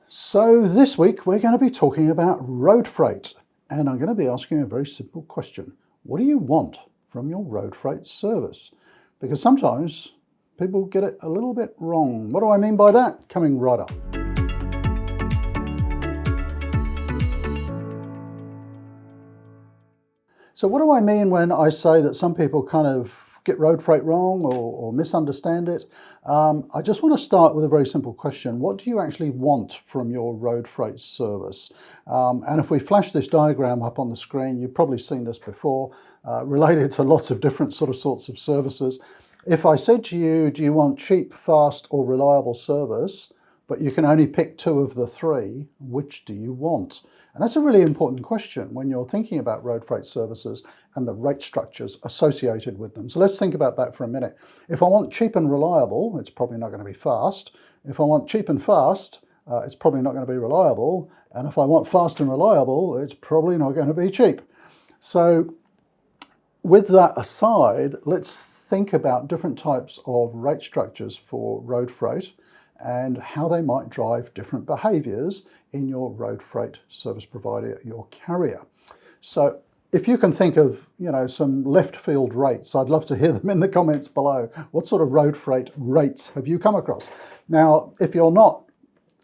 So this week we're going to be talking about road freight, and I'm going to be asking a very simple question. What do you want from your road freight service? Because sometimes people get it a little bit wrong. What do I mean by that? Coming right up. So what do I mean when I say that some people kind of get road freight wrong or misunderstand it? I just want to start with a very simple question. What do you actually want from your road freight service? And if we flash this diagram up on the screen, you've probably seen this before, related to lots of different sorts of services. If I said to you, do you want cheap, fast or reliable service, but you can only pick two of the three, which do you want? And that's a really important question when you're thinking about road freight services and the rate structures associated with them. So let's think about that for a minute. If I want cheap and reliable, it's probably not going to be fast. If I want cheap and fast, it's probably not going to be reliable. And if I want fast and reliable, it's probably not going to be cheap. So with that aside, let's think about different types of rate structures for road freight and how they might drive different behaviours in your road freight service provider, your carrier. So if you can think of, some left field rates, I'd love to hear them in the comments below. What sort of road freight rates have you come across? Now, if you're not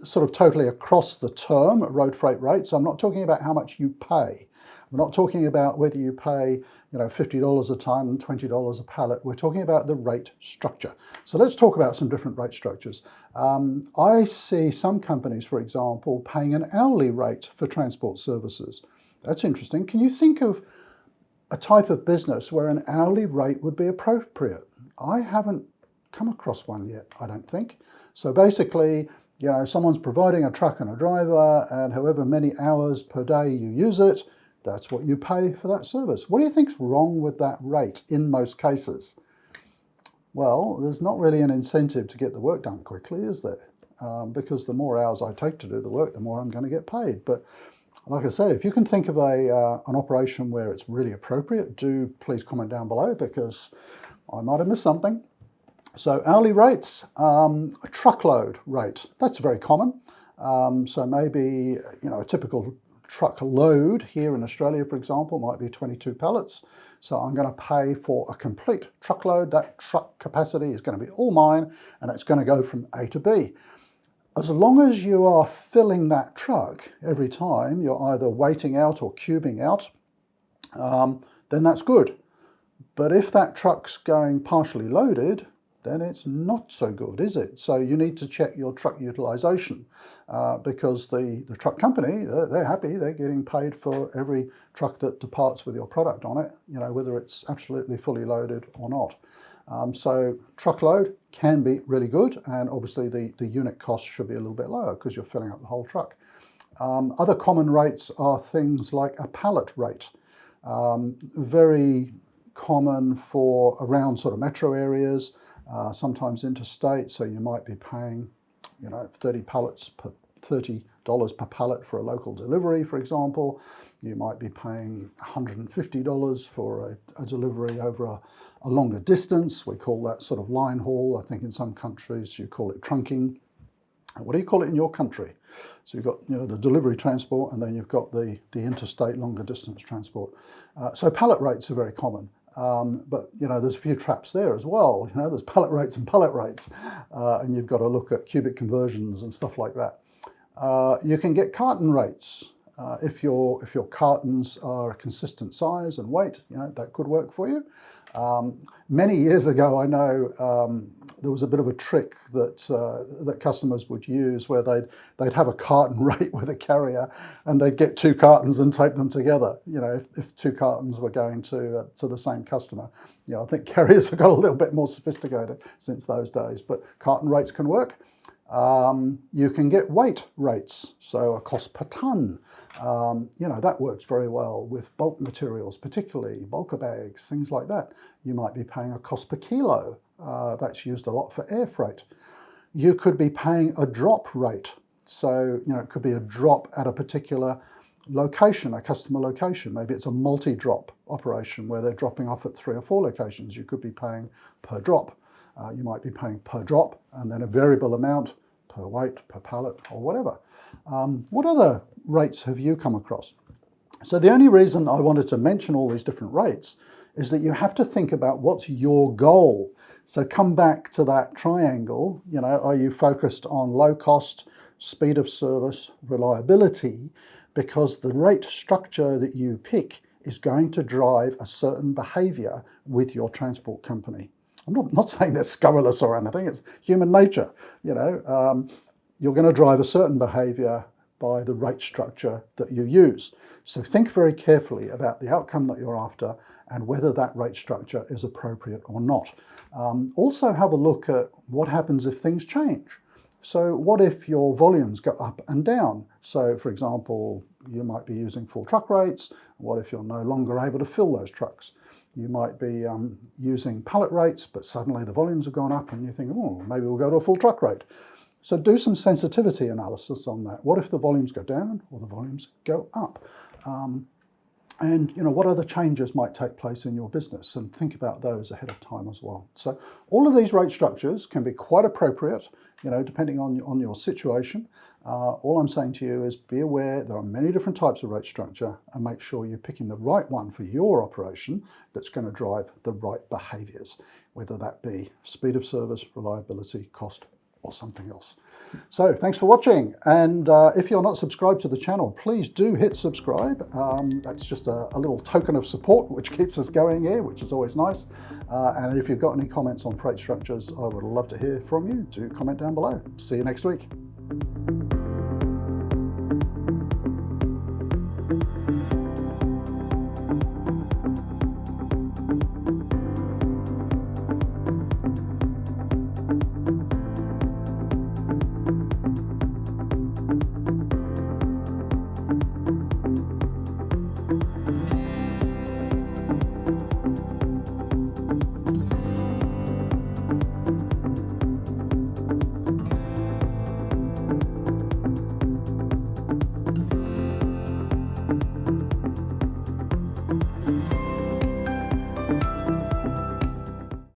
sort of totally across the term road freight rates, I'm not talking about how much you pay. We're not talking about whether you pay, $50 a ton, $20 a pallet. We're talking about the rate structure. So let's talk about some different rate structures. I see some companies, for example, paying an hourly rate for transport services. That's interesting. Can you think of a type of business where an hourly rate would be appropriate? I haven't come across one yet, I don't think. So basically, someone's providing a truck and a driver, and however many hours per day you use it, that's what you pay for that service. What do you think's wrong with that rate in most cases? Well, there's not really an incentive to get the work done quickly, is there? Because the more hours I take to do the work, the more I'm going to get paid. But like I said, if you can think of an operation where it's really appropriate, do please comment down below because I might have missed something. So hourly rates, a truckload rate, that's very common. So maybe, a typical truckload here in Australia, for example, might be 22 pallets. So I'm going to pay for a complete truckload. That truck capacity is going to be all mine, and it's going to go from A to B. As long as you are filling that truck every time, you're either weighting out or cubing out, then that's good. But if that truck's going partially loaded, then it's not so good, is it? So you need to check your truck utilization because the truck company, they're happy, they're getting paid for every truck that departs with your product on it, whether it's absolutely fully loaded or not. So truckload can be really good, and obviously the unit cost should be a little bit lower because you're filling up the whole truck. Other common rates are things like a pallet rate. Very common for around sort of metro areas, sometimes interstate, so you might be paying, $30 per pallet for a local delivery, for example. You might be paying $150 for a delivery over a longer distance. We call that sort of line haul. I think in some countries you call it trunking. What do you call it in your country? So you've got the delivery transport, and then you've got the interstate longer distance transport. So pallet rates are very common. But there's a few traps there as well. There's pallet rates and pallet rates, and you've got to look at cubic conversions and stuff like that. You can get carton rates if your cartons are a consistent size and weight. That could work for you. Many years ago, I know there was a bit of a trick that customers would use where they'd have a carton rate with a carrier, and they'd get two cartons and tape them together. If two cartons were going to the same customer. I think carriers have got a little bit more sophisticated since those days, but carton rates can work. You can get weight rates, so a cost per ton. That works very well with bulk materials, particularly bulker bags, things like that. You might be paying a cost per kilo. That's used a lot for air freight. You could be paying a drop rate. So, it could be a drop at a particular location, a customer location. Maybe it's a multi-drop operation where they're dropping off at 3 or 4 locations. You could be paying per drop. You might be paying per drop and then a variable amount per weight, per pallet, or whatever. What other rates have you come across? So the only reason I wanted to mention all these different rates is that you have to think about what's your goal. So come back to that triangle, you know, are you focused on low cost, speed of service, reliability? Because the rate structure that you pick is going to drive a certain behavior with your transport company. I'm not saying they're scurrilous or anything, it's human nature. You know, you're going to drive a certain behavior by the rate structure that you use. So think very carefully about the outcome that you're after and whether that rate structure is appropriate or not. Also have a look at what happens if things change. So what if your volumes go up and down? So for example, you might be using full truck rates. What if you're no longer able to fill those trucks? You might be using pallet rates, but suddenly the volumes have gone up and you think, oh, maybe we'll go to a full truck rate. So do some sensitivity analysis on that. What if the volumes go down or the volumes go up? And you know, what other changes might take place in your business, and think about those ahead of time as well. So all of these rate structures can be quite appropriate, you know, depending on your situation. All I'm saying to you is be aware there are many different types of rate structure, and make sure you're picking the right one for your operation that's going to drive the right behaviours, whether that be speed of service, reliability, cost, or something else. So thanks for watching, and if you're not subscribed to the channel, please do hit subscribe. That's just a little token of support which keeps us going here, which is always nice. And if you've got any comments on freight structures, I would love to hear from you. Do comment down below. See you next week.